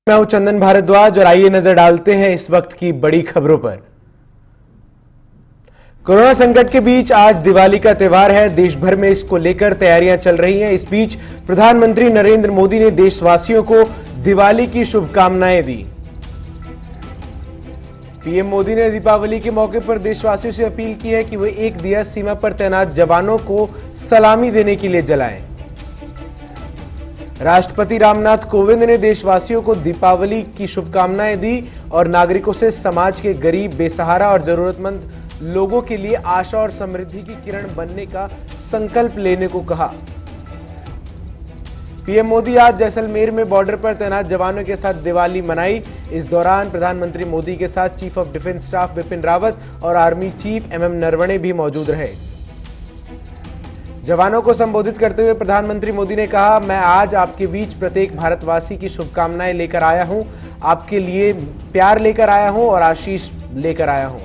मैं हूं चंदन भारद्वाज और आइए नजर डालते हैं इस वक्त की बड़ी खबरों पर। कोरोना संकट के बीच आज दिवाली का त्योहार है। देश भर में इसको लेकर तैयारियां चल रही हैं। इस बीच प्रधानमंत्री नरेंद्र मोदी ने देशवासियों को दिवाली की शुभकामनाएं दी। पीएम मोदी ने दीपावली के मौके पर देशवासियों से अपील की है कि वे एक दिया सीमा पर तैनात जवानों को सलामी देने के लिए जलाएं। राष्ट्रपति रामनाथ कोविंद ने देशवासियों को दीपावली की शुभकामनाएं दी और नागरिकों से समाज के गरीब, बेसहारा और जरूरतमंद लोगों के लिए आशा और समृद्धि की किरण बनने का संकल्प लेने को कहा। पीएम मोदी आज जैसलमेर में बॉर्डर पर तैनात जवानों के साथ दिवाली मनाई। इस दौरान प्रधानमंत्री मोदी के साथ chief of defence staff Bipin Rawat और आर्मी चीफ एमएम नरवणे भी मौजूद रहे। जवानों को संबोधित करते हुए प्रधानमंत्री मोदी ने कहा, मैं आज आपके बीच प्रत्येक भारतवासी की शुभकामनाएं लेकर आया हूं, आपके लिए प्यार लेकर आया हूं और आशीष लेकर आया हूं।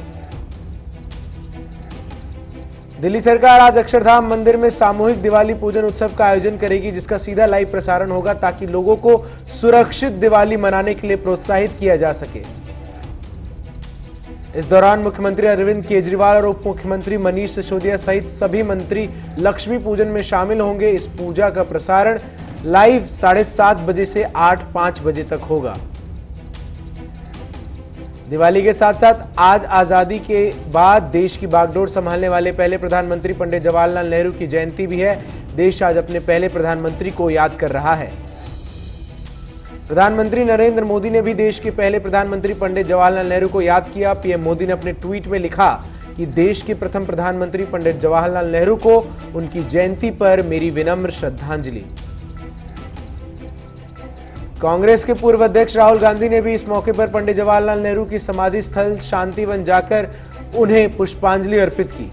दिल्ली सरकार आज अक्षरधाम मंदिर में सामूहिक दिवाली पूजन उत्सव का आयोजन करेगी, जिसका सीधा लाइव प्रसारण होगा ताकि लोगों को सुरक्षित दिवाली मनाने के लिए प्रोत्साहित किया जा सके। इस दौरान मुख्यमंत्री अरविंद केजरीवाल और उप मुख्यमंत्री मनीष सिसोदिया सहित सभी मंत्री लक्ष्मी पूजन में शामिल होंगे। इस पूजा का प्रसारण लाइव 7:30 बजे से 8:05 बजे तक होगा। दिवाली के साथ साथ आज आजादी के बाद देश की बागडोर संभालने वाले पहले प्रधानमंत्री पंडित जवाहरलाल नेहरू की जयंती भी है। देश आज अपने पहले प्रधानमंत्री को याद कर रहा है। प्रधानमंत्री नरेंद्र मोदी ने भी देश के पहले प्रधानमंत्री पंडित जवाहरलाल नेहरू को याद किया। पीएम मोदी ने अपने ट्वीट में लिखा कि देश के प्रथम प्रधानमंत्री पंडित जवाहरलाल नेहरू को उनकी जयंती पर मेरी विनम्र श्रद्धांजलि। कांग्रेस के पूर्व अध्यक्ष राहुल गांधी ने भी इस मौके पर पंडित जवाहरलाल नेहरू की समाधि स्थल शांतिवन जाकर उन्हें पुष्पांजलि अर्पित की।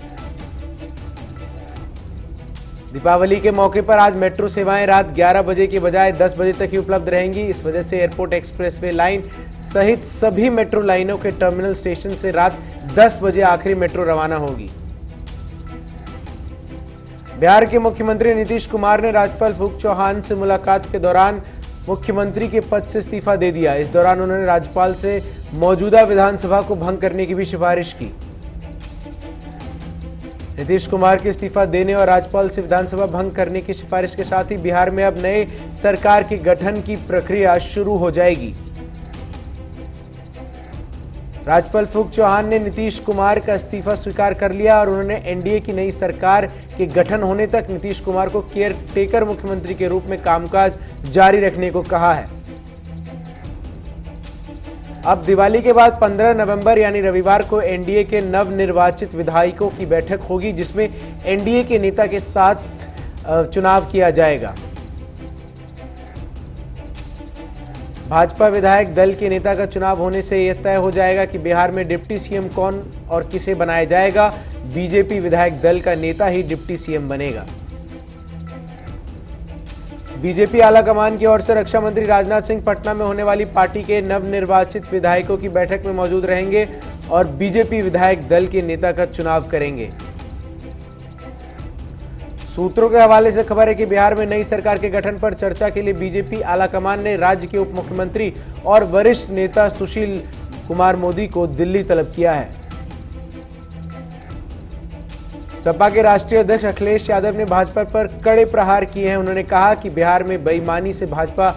दीपावली के मौके पर आज मेट्रो सेवाएं रात 11 बजे के बजाय 10 बजे तक ही उपलब्ध रहेंगी। इस वजह से एयरपोर्ट एक्सप्रेसवे लाइन सहित सभी मेट्रो लाइनों के टर्मिनल स्टेशन से रात 10 बजे आखिरी मेट्रो रवाना होगी। बिहार के मुख्यमंत्री नीतीश कुमार ने राज्यपाल फागू चौहान से मुलाकात के दौरान मुख्यमंत्री के पद से इस्तीफा दे दिया। इस दौरान उन्होंने राज्यपाल से मौजूदा विधानसभा को भंग करने की भी सिफारिश की। नीतीश कुमार के इस्तीफा देने और राज्यपाल से विधानसभा भंग करने की सिफारिश के साथ ही बिहार में अब नए सरकार के गठन की प्रक्रिया शुरू हो जाएगी। राज्यपाल फागू चौहान ने नीतीश कुमार का इस्तीफा स्वीकार कर लिया और उन्होंने एनडीए की नई सरकार के गठन होने तक नीतीश कुमार को केयर टेकर मुख्यमंत्री के रूप में कामकाज जारी रखने को कहा है। अब दिवाली के बाद 15 नवंबर यानी रविवार को एनडीए के नवनिर्वाचित विधायकों की बैठक होगी, जिसमें एनडीए के नेता के साथ चुनाव किया जाएगा। भाजपा विधायक दल के नेता का चुनाव होने से यह तय हो जाएगा कि बिहार में डिप्टी सीएम कौन और किसे बनाया जाएगा। बीजेपी विधायक दल का नेता ही डिप्टी सीएम बनेगा। बीजेपी आलाकमान की ओर से रक्षा मंत्री राजनाथ सिंह पटना में होने वाली पार्टी के नवनिर्वाचित विधायकों की बैठक में मौजूद रहेंगे और बीजेपी विधायक दल के नेता का चुनाव करेंगे। सूत्रों के हवाले से खबर है कि बिहार में नई सरकार के गठन पर चर्चा के लिए बीजेपी आलाकमान ने राज्य के उप मुख्यमंत्री और वरिष्ठ नेता सुशील कुमार मोदी को दिल्ली तलब किया है। सपा के राष्ट्रीय अध्यक्ष अखिलेश यादव ने भाजपा पर कड़े प्रहार किए हैं। उन्होंने कहा कि बिहार में बेईमानी से भाजपा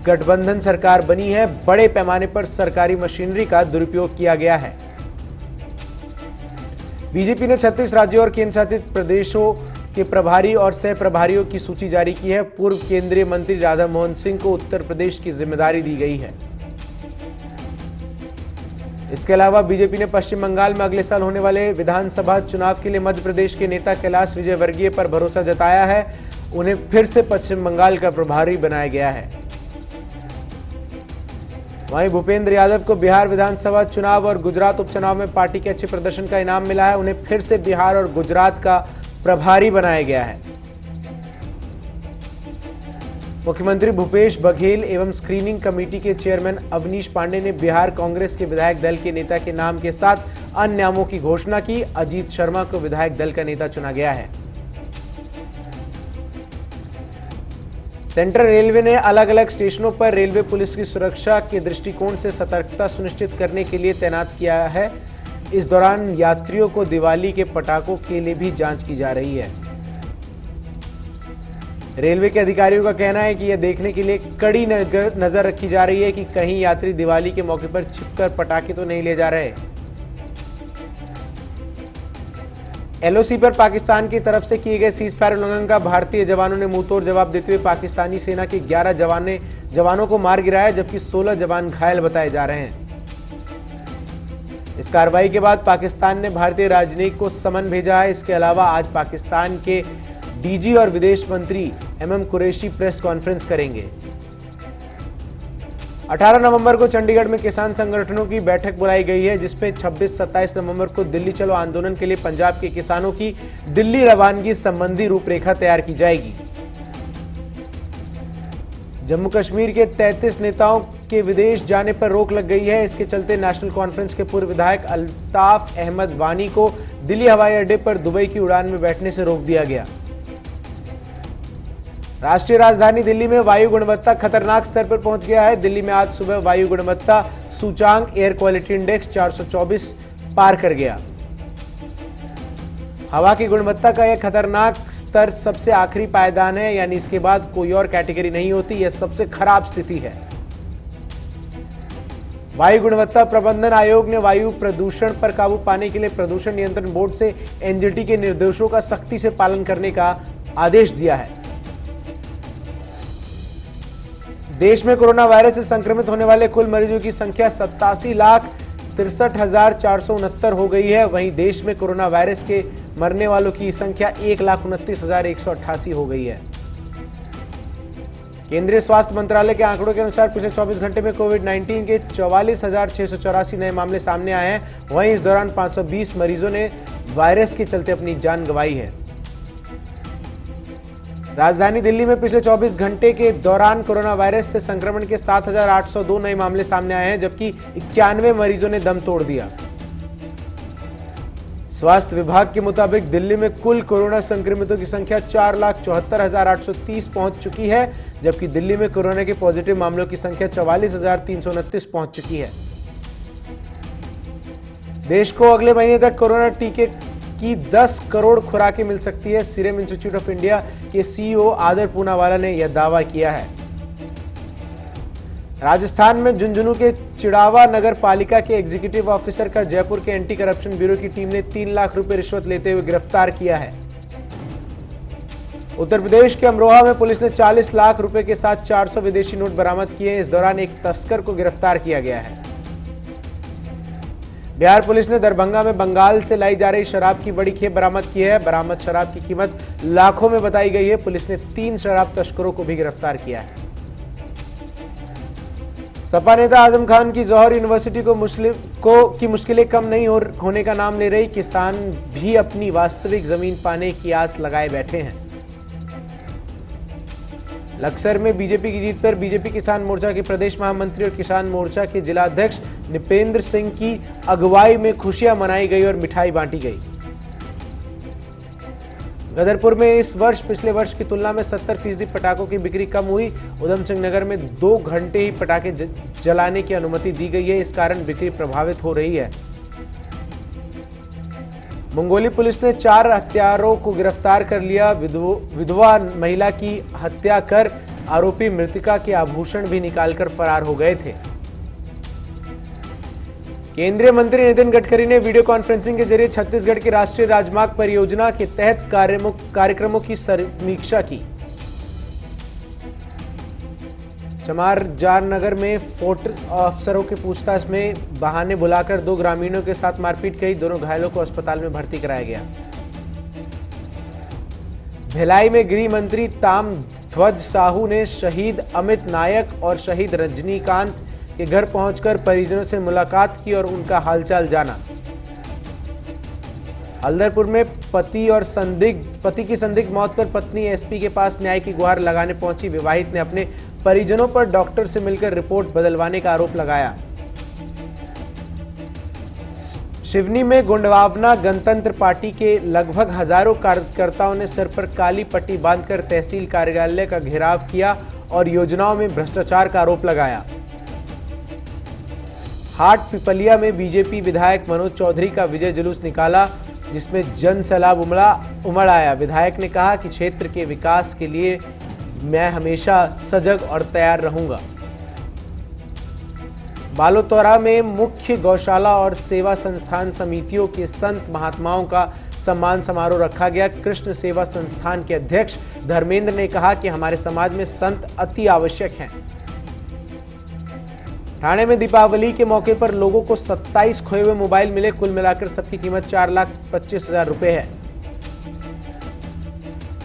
गठबंधन सरकार बनी है, बड़े पैमाने पर सरकारी मशीनरी का दुरुपयोग किया गया है। बीजेपी ने 36 राज्यों और केंद्र शासित प्रदेशों के प्रभारी और सह प्रभारियों की सूची जारी की है। पूर्व केंद्रीय मंत्री राधा मोहन सिंह को उत्तर प्रदेश की जिम्मेदारी दी गई है। इसके अलावा बीजेपी ने पश्चिम बंगाल में अगले साल होने वाले विधानसभा चुनाव के लिए मध्य प्रदेश के नेता कैलाश विजयवर्गीय पर भरोसा जताया है। उन्हें फिर से पश्चिम बंगाल का प्रभारी बनाया गया है। वहीं भूपेंद्र यादव को बिहार विधानसभा चुनाव और गुजरात उपचुनाव में पार्टी के अच्छे प्रदर्शन का इनाम मिला है। उन्हें फिर से बिहार और गुजरात का प्रभारी बनाया गया है। मुख्यमंत्री भूपेश बघेल एवं स्क्रीनिंग कमेटी के चेयरमैन अवनीश पांडे ने बिहार कांग्रेस के विधायक दल के नेता के नाम के साथ अन्य नामों की घोषणा की। अजीत शर्मा को विधायक दल का नेता चुना गया है। सेंट्रल रेलवे ने अलग अलग स्टेशनों पर रेलवे पुलिस की सुरक्षा के दृष्टिकोण से सतर्कता सुनिश्चित करने के लिए तैनात किया है। इस दौरान यात्रियों को दिवाली के पटाखों के लिए भी जांच की जा रही है। रेलवे के अधिकारियों का कहना है कि यह देखने के लिए कड़ी नजर रखी जा रही है कि कहीं यात्री दिवाली के मौके पर छिपकर पटाखे तो नहीं ले जा रहे। एलओसी पर पाकिस्तान की तरफ से किए गए सीज फायर उल्लंघन का भारतीय जवानों ने मुंहतोड़ जवाब देते हुए पाकिस्तानी सेना के 11 जवानों को मार गिराया, जबकि 16 जवान घायल बताए जा रहे हैं। इस कार्रवाई के बाद पाकिस्तान ने भारतीय राजनयिक को समन भेजा है। इसके अलावा आज पाकिस्तान के डीजी और विदेश मंत्री एमएम कुरैशी प्रेस कॉन्फ्रेंस करेंगे। 18 नवंबर को चंडीगढ़ में किसान संगठनों की बैठक बुलाई गई है, जिसमें 26-27 नवंबर को दिल्ली चलो आंदोलन के लिए पंजाब के किसानों की दिल्ली रवानगी संबंधी रूपरेखा तैयार की जाएगी। जम्मू कश्मीर के 33 नेताओं के विदेश जाने पर रोक लग गई है। इसके चलते नेशनल कॉन्फ्रेंस के पूर्व विधायक अल्ताफ अहमद वानी को दिल्ली हवाई अड्डे पर दुबई की उड़ान में बैठने से रोक दिया गया। राष्ट्रीय राजधानी दिल्ली में वायु गुणवत्ता खतरनाक स्तर पर पहुंच गया है। दिल्ली में आज सुबह वायु गुणवत्ता सूचांक एयर क्वालिटी इंडेक्स 424 पार कर गया। हवा की गुणवत्ता का यह खतरनाक स्तर सबसे आखिरी पायदान है, यानी इसके बाद कोई और कैटेगरी नहीं होती। यह सबसे खराब स्थिति है। वायु गुणवत्ता प्रबंधन आयोग ने वायु प्रदूषण पर काबू पाने के लिए प्रदूषण नियंत्रण बोर्ड से एनजीटी के निर्देशों का सख्ती से पालन करने का आदेश दिया है। देश में कोरोना वायरस से संक्रमित होने वाले कुल मरीजों की संख्या 87,63,469 हो गई है। वहीं देश में कोरोना वायरस के मरने वालों की संख्या 1,29,188 हो गई है। केंद्रीय स्वास्थ्य मंत्रालय के आंकड़ों के अनुसार पिछले 24 घंटे में कोविड-19 के 44,684 नए मामले सामने आए हैं। वहीं इस दौरान 520 मरीजों ने वायरस के चलते अपनी जान गंवाई है। राजधानी दिल्ली में पिछले 24 घंटे के दौरान कोरोना वायरस से संक्रमण के 7,802 नए मामले सामने आए हैं, जबकि 91 मरीजों ने दम तोड़ दिया। स्वास्थ्य विभाग के मुताबिक दिल्ली में कुल कोरोना संक्रमितों की संख्या 4,74,830 पहुंच चुकी है, जबकि दिल्ली में कोरोना के पॉजिटिव मामलों की संख्या 44,329 पहुंच चुकी है। देश को अगले महीने तक कोरोना टीके की 10 करोड़ खुराकें मिल सकती है। सीरम इंस्टीट्यूट ऑफ इंडिया के सीईओ आदर पूनावाला ने यह दावा किया है। राजस्थान में झुंझुनू के चिड़ावा नगर पालिका के एग्जीक्यूटिव ऑफिसर का जयपुर के एंटी करप्शन ब्यूरो की टीम ने 3 लाख रुपए रिश्वत लेते हुए गिरफ्तार किया है। उत्तर प्रदेश के अमरोहा में पुलिस ने 40 लाख रुपए के साथ 400 विदेशी नोट बरामद किए। इस दौरान एक तस्कर को गिरफ्तार किया गया है। बिहार पुलिस ने दरभंगा में बंगाल से लाई जा रही शराब की बड़ी खेप बरामद की है। बरामद शराब की कीमत लाखों में बताई गई है। पुलिस ने 3 शराब तस्करों को भी गिरफ्तार किया है। सपा नेता आजम खान की जौहर यूनिवर्सिटी की मुश्किलें कम नहीं होने का नाम ले रही। किसान भी अपनी वास्तविक जमीन पाने की आस लगाए बैठे हैं। लक्सर में बीजेपी की जीत पर बीजेपी किसान मोर्चा के प्रदेश महामंत्री और किसान मोर्चा के जिलाध्यक्ष निपेंद्र सिंह की अगुवाई में खुशियां मनाई गई और मिठाई बांटी गई। गदरपुर में इस वर्ष पिछले वर्ष की तुलना में 70% पटाखों की बिक्री कम हुई। उधम सिंह नगर में 2 घंटे ही पटाखे जलाने की अनुमति दी गई है। इस कारण बिक्री प्रभावित हो रही है। मंगोली पुलिस ने 4 हत्यारों को गिरफ्तार कर लिया। विधवा महिला की हत्या कर आरोपी मृतका के आभूषण भी निकालकर फरार हो गए थे। केंद्रीय मंत्री नितिन गडकरी ने वीडियो कॉन्फ्रेंसिंग के जरिए छत्तीसगढ़ की राष्ट्रीय राजमार्ग परियोजना के तहत कार्यक्रमों की समीक्षा की। चमारजार नगर में फोर्ट अफसरों के पूछताछ में बहाने बुलाकर 2 ग्रामीणों के साथ मारपीट की। दोनों घायलों को अस्पताल में भर्ती कराया गया। भिलाई में गृह मंत्री ताम्रध्वज साहू ने शहीद अमित नायक और शहीद रजनीकांत के घर पहुंचकर परिजनों से मुलाकात की और उनका हालचाल जाना। हल्दरपुर में पति की संदिग्ध मौत पर पत्नी एसपी के पास न्याय की गुहार लगाने पहुंची। विवाहित ने अपने परिजनों पर डॉक्टर से मिलकर रिपोर्ट बदलवाने का आरोप लगाया। सिवनी में गोंडवाना गणतंत्र पार्टी के लगभग हजारों कार्यकर्ताओं ने सिर पर काली पट्टी बांधकर तहसील कार्यालय का घेराव किया और योजनाओं में भ्रष्टाचार का आरोप लगाया। हाट पिपलिया में बीजेपी विधायक मनोज चौधरी का विजय जुलूस निकाला, जिसमें जन सैलाब उमड़ आया। विधायक ने कहा कि क्षेत्र के विकास के लिए मैं हमेशा सजग और तैयार रहूंगा। बालोतरा में मुख्य गौशाला और सेवा संस्थान समितियों के संत महात्माओं का सम्मान समारोह रखा गया। कृष्ण सेवा संस्थान के अध्यक्ष धर्मेंद्र ने कहा कि हमारे समाज में संत अति आवश्यक हैं। ठाणे में दीपावली के मौके पर लोगों को 27 खोए हुए मोबाइल मिले। कुल मिलाकर सबकी कीमत 4,25,000 रुपए है।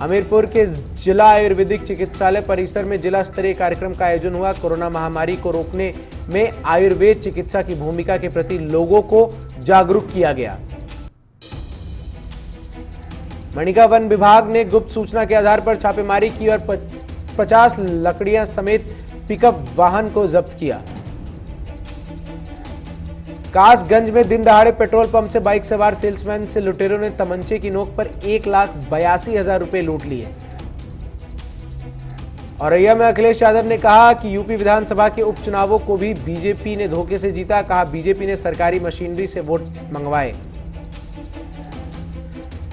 हमीरपुर के जिला आयुर्वेदिक चिकित्सालय परिसर में जिला स्तरीय कार्यक्रम का आयोजन हुआ। कोरोना महामारी को रोकने में आयुर्वेद चिकित्सा की भूमिका के प्रति लोगों को जागरूक किया गया। मणिका वन विभाग ने गुप्त सूचना के आधार पर छापेमारी की और 50 लकड़ियां समेत पिकअप वाहन को जब्त किया। कासगंज में दिन दहाड़े पेट्रोल पंप से बाइक सवार सेल्समैन से लुटेरों ने तमंचे की नोक पर 1,82,000 रुपए लूट लिए। औरैया में अखिलेश यादव ने कहा कि यूपी विधानसभा के उपचुनावों को भी बीजेपी ने धोखे से जीता। कहा बीजेपी ने सरकारी मशीनरी से वोट मंगवाए।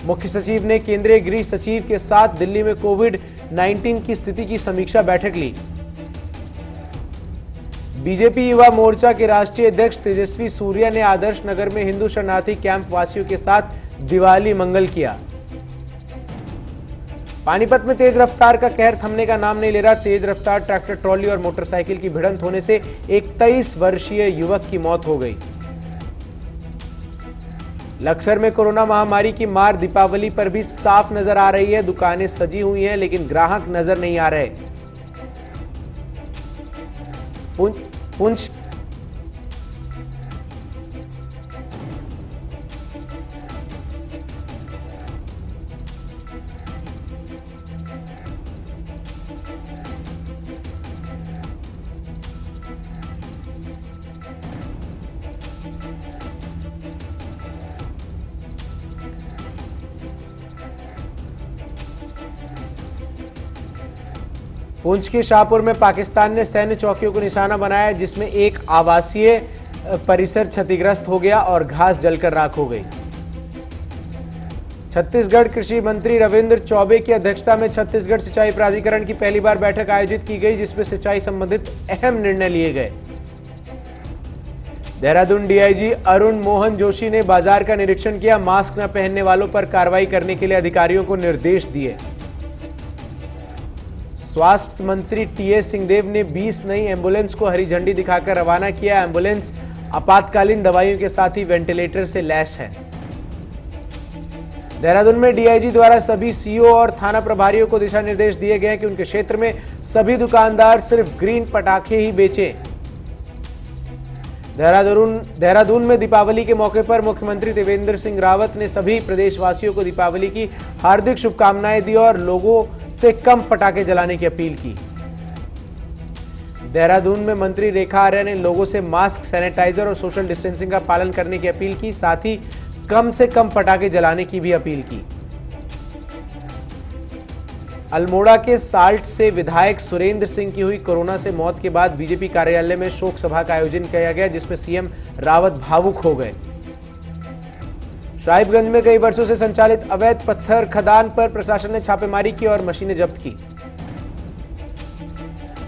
मुख्य सचिव ने केंद्रीय गृह सचिव के साथ दिल्ली में कोविड-19 की स्थिति की समीक्षा बैठक ली। बीजेपी युवा मोर्चा के राष्ट्रीय अध्यक्ष तेजस्वी सूर्या ने आदर्श नगर में हिंदू शरणार्थी कैंप वासियों के साथ दिवाली मंगल किया। पानीपत में तेज रफ्तार का कहर थमने का नाम नहीं ले रहा। तेज रफ्तार ट्रैक्टर ट्रॉली और मोटरसाइकिल की भिड़ंत होने से एक 23 वर्षीय युवक की मौत हो गई। लक्सर में कोरोना महामारी की मार दीपावली पर भी साफ नजर आ रही है। दुकानें सजी हुई हैं लेकिन ग्राहक नजर नहीं आ रहे। पुंछ पुंछ के शाहपुर में पाकिस्तान ने सैन्य चौकियों को निशाना बनाया, जिसमें एक आवासीय परिसर क्षतिग्रस्त हो गया और घास जलकर राख हो गई। छत्तीसगढ़ कृषि मंत्री रविंद्र चौबे की अध्यक्षता में छत्तीसगढ़ सिंचाई प्राधिकरण की पहली बार बैठक आयोजित की गई, जिसमें सिंचाई संबंधित अहम निर्णय लिए गए। देहरादून डीआईजी अरुण मोहन जोशी ने बाजार का निरीक्षण किया। मास्क न पहनने वालों पर कार्रवाई करने के लिए अधिकारियों को निर्देश दिए। स्वास्थ्य मंत्री टीएस सिंहदेव ने 20 नई एम्बुलेंस को हरी झंडी दिखाकर रवाना किया। एम्बुलेंस आपातकालीन दवाइयों के साथ ही वेंटिलेटर से लैस है। देहरादून में डीआईजी द्वारा सभी सीओ और थाना प्रभारियों को दिशा निर्देश दिए गए कि उनके क्षेत्र में सभी दुकानदार सिर्फ ग्रीन पटाखे ही बेचें। देहरादून में दीपावली के मौके पर मुख्यमंत्री त्रिवेंद्र सिंह रावत ने सभी प्रदेशवासियों को दीपावली की हार्दिक शुभकामनाएं दी और लोगों से कम पटाखे जलाने की अपील की। देहरादून में मंत्री रेखा आर्या ने लोगों से मास्क, सैनिटाइजर और सोशल डिस्टेंसिंग का पालन करने की अपील की, साथ ही कम से कम पटाखे जलाने की भी अपील की। अल्मोड़ा के साल्ट से विधायक सुरेंद्र सिंह की हुई कोरोना से मौत के बाद बीजेपी कार्यालय में शोक सभा का आयोजन किया गया, जिसमें सीएम रावत भावुक हो गए। साहिबगंज में कई वर्षों से संचालित अवैध पत्थर खदान पर प्रशासन ने छापेमारी की और मशीनें जब्त की।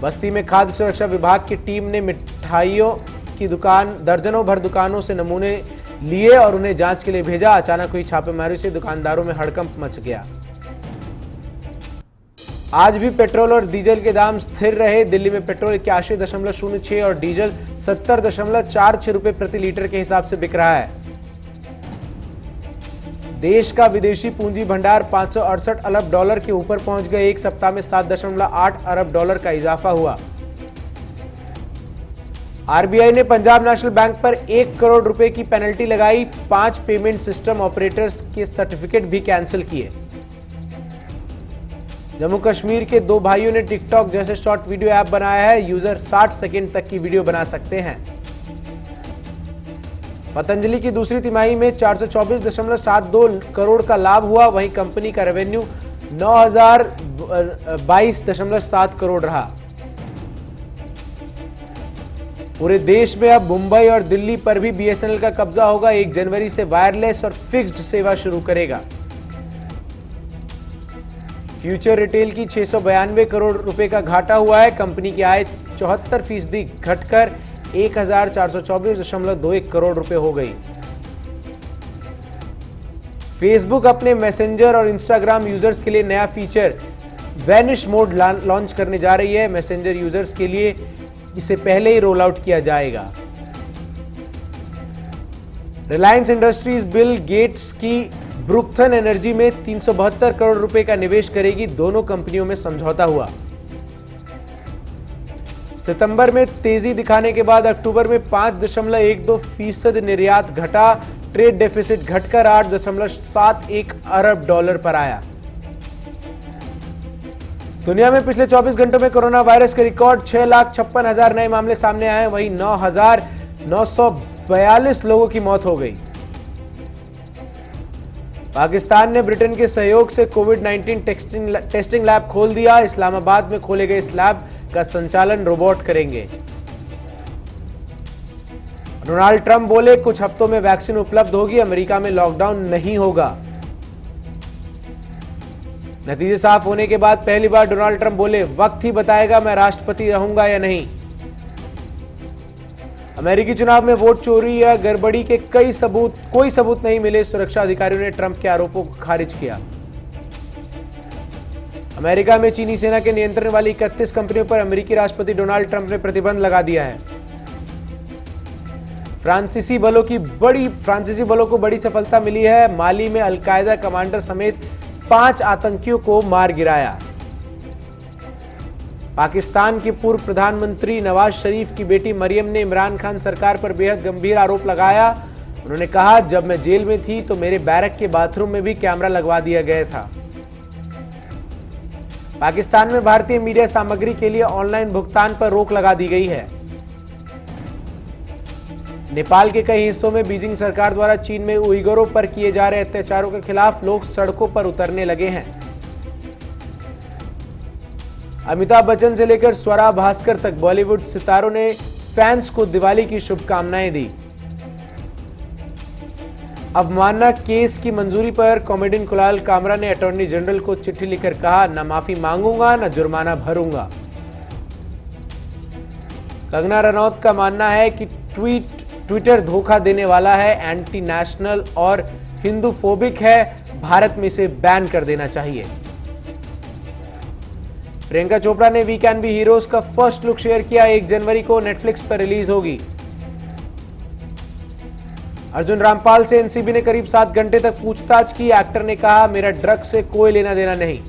बस्ती में खाद्य सुरक्षा विभाग की टीम ने मिठाइयों की दुकान दर्जनों भर दुकानों से नमूने लिए और उन्हें जांच के लिए भेजा। अचानक हुई छापेमारी से दुकानदारों में हड़कंप मच गया। आज भी पेट्रोल और डीजल के दाम स्थिर रहे। दिल्ली में पेट्रोल 81.06 और डीजल 70.46 रुपए प्रति लीटर के हिसाब से बिक रहा है। देश का विदेशी पूंजी भंडार 568 अरब डॉलर के ऊपर पहुंच गए। एक सप्ताह में 7.8 अरब डॉलर का इजाफा हुआ। आरबीआई ने पंजाब नेशनल बैंक पर 1 करोड़ रुपए की पेनल्टी लगाई। 5 पेमेंट सिस्टम ऑपरेटर्स के सर्टिफिकेट भी कैंसिल किए। जम्मू कश्मीर के 2 भाइयों ने टिकटॉक जैसे शॉर्ट वीडियो ऐप बनाया है। यूजर 60 सेकंड तक की वीडियो बना सकते हैं। पतंजलि की दूसरी तिमाही में 424.72 करोड़ का लाभ हुआ। वहीं कंपनी का रेवेन्यू 9022.7 करोड़ रहा। पूरे देश में अब मुंबई और दिल्ली पर भी बीएसएनएल का कब्जा होगा। 1 जनवरी से वायरलेस और फिक्स्ड सेवा शुरू करेगा। फ्यूचर रिटेल की 692 करोड़ रुपए का घाटा हुआ है। कंपनी की आय 74% घटकर 1424.21 करोड़ रुपए हो गई। फेसबुक अपने मैसेंजर और इंस्टाग्राम यूजर्स के लिए नया फीचर वैनिश मोड लॉन्च करने जा रही है। मैसेंजर यूजर्स के लिए इसे पहले ही रोल आउट किया जाएगा। रिलायंस इंडस्ट्रीज बिल गेट्स की ब्रुकथन एनर्जी में 372 करोड़ रुपए का निवेश करेगी। दोनों कंपनियों में समझौता हुआ। सितंबर में तेजी दिखाने के बाद अक्टूबर में 5.12% निर्यात घटा। ट्रेड डेफिसिट घटकर 8.71 अरब डॉलर पर आया। दुनिया में पिछले 24 घंटों में कोरोना वायरस के रिकॉर्ड 6,56,000 नए मामले सामने आए। वहीं 9,942 लोगों की मौत हो गई। पाकिस्तान ने ब्रिटेन के सहयोग से कोविड-19 टेस्टिंग लैब खोल दिया। इस्लामाबाद में खोले गए इस लैब का संचालन रोबोट करेंगे। डोनाल्ड ट्रंप बोले, कुछ हफ्तों में वैक्सीन उपलब्ध होगी। अमेरिका में लॉकडाउन नहीं होगा। नतीजे साफ होने के बाद पहली बार डोनाल्ड ट्रंप बोले, वक्त ही बताएगा मैं राष्ट्रपति रहूंगा या नहीं। अमेरिकी चुनाव में वोट चोरी या गड़बड़ी के कोई सबूत नहीं मिले। सुरक्षा अधिकारियों ने ट्रंप के आरोपों को खारिज किया। अमेरिका में चीनी सेना के नियंत्रण वाली 31 कंपनियों पर अमेरिकी राष्ट्रपति डोनाल्ड ट्रंप ने प्रतिबंध लगा दिया है। फ्रांसीसी बलों को बड़ी सफलता मिली है। माली में अलकायदा कमांडर समेत 5 आतंकियों को मार गिराया। पाकिस्तान के पूर्व प्रधानमंत्री नवाज शरीफ की बेटी मरियम ने इमरान खान सरकार पर बेहद गंभीर आरोप लगाया। उन्होंने कहा, जब मैं जेल में थी तो मेरे बैरक के बाथरूम में भी कैमरा लगवा दिया गया था। पाकिस्तान में भारतीय मीडिया सामग्री के लिए ऑनलाइन भुगतान पर रोक लगा दी गई है। नेपाल के कई हिस्सों में बीजिंग सरकार द्वारा चीन में उइगुरों पर किए जा रहे अत्याचारों के खिलाफ लोग सड़कों पर उतरने लगे हैं। अमिताभ बच्चन से लेकर स्वरा भास्कर तक बॉलीवुड सितारों ने फैंस को दिवाली की शुभकामनाएं दी। अवमानना केस की मंजूरी पर कॉमेडियन कुणाल कामरा ने अटॉर्नी जनरल को चिट्ठी लिखकर कहा, न माफी मांगूंगा न जुर्माना भरूंगा। कंगना रनौत का मानना है कि ट्विटर धोखा देने वाला है, एंटी नेशनल और हिंदूफोबिक है। भारत में इसे बैन कर देना चाहिए। प्रियंका चोपड़ा ने वी कैन बी हीरोज का फर्स्ट लुक शेयर किया। 1 जनवरी को नेटफ्लिक्स पर रिलीज होगी। अर्जुन रामपाल से एनसीबी ने करीब 7 घंटे तक पूछताछ की। एक्टर ने कहा, मेरा ड्रग्स से कोई लेना देना नहीं।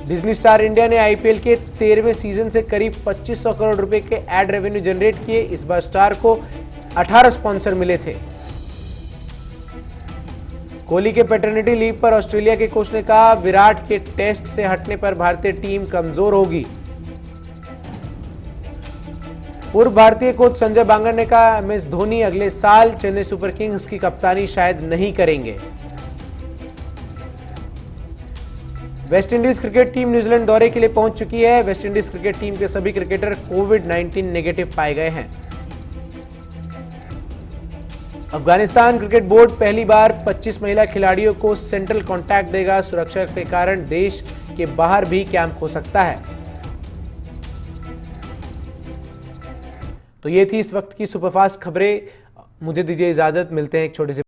डिज्नी स्टार इंडिया ने आईपीएल के 13वें सीजन से करीब 2500 करोड़ रुपए के एड रेवेन्यू जनरेट किए। इस बार स्टार को 18 स्पॉन्सर मिले थे। कोहली के पैटर्निटी लीव पर ऑस्ट्रेलिया के कोच ने कहा, विराट के टेस्ट से हटने पर भारतीय टीम कमजोर होगी। पूर्व भारतीय कोच संजय बांगर ने कहा, एमएस धोनी अगले साल चेन्नई सुपर किंग्स की कप्तानी शायद नहीं करेंगे। वेस्टइंडीज क्रिकेट टीम न्यूजीलैंड दौरे के लिए पहुंच चुकी है। वेस्टइंडीज क्रिकेट टीम के सभी क्रिकेटर कोविड-19 नेगेटिव पाए गए हैं। अफगानिस्तान क्रिकेट बोर्ड पहली बार 25 महिला खिलाड़ियों को सेंट्रल कॉन्ट्रैक्ट देगा। सुरक्षा के कारण देश के बाहर भी कैंप हो सकता है। तो ये थी इस वक्त की सुपरफास्ट खबरें। मुझे दीजिए इजाजत, मिलते हैं एक छोटे से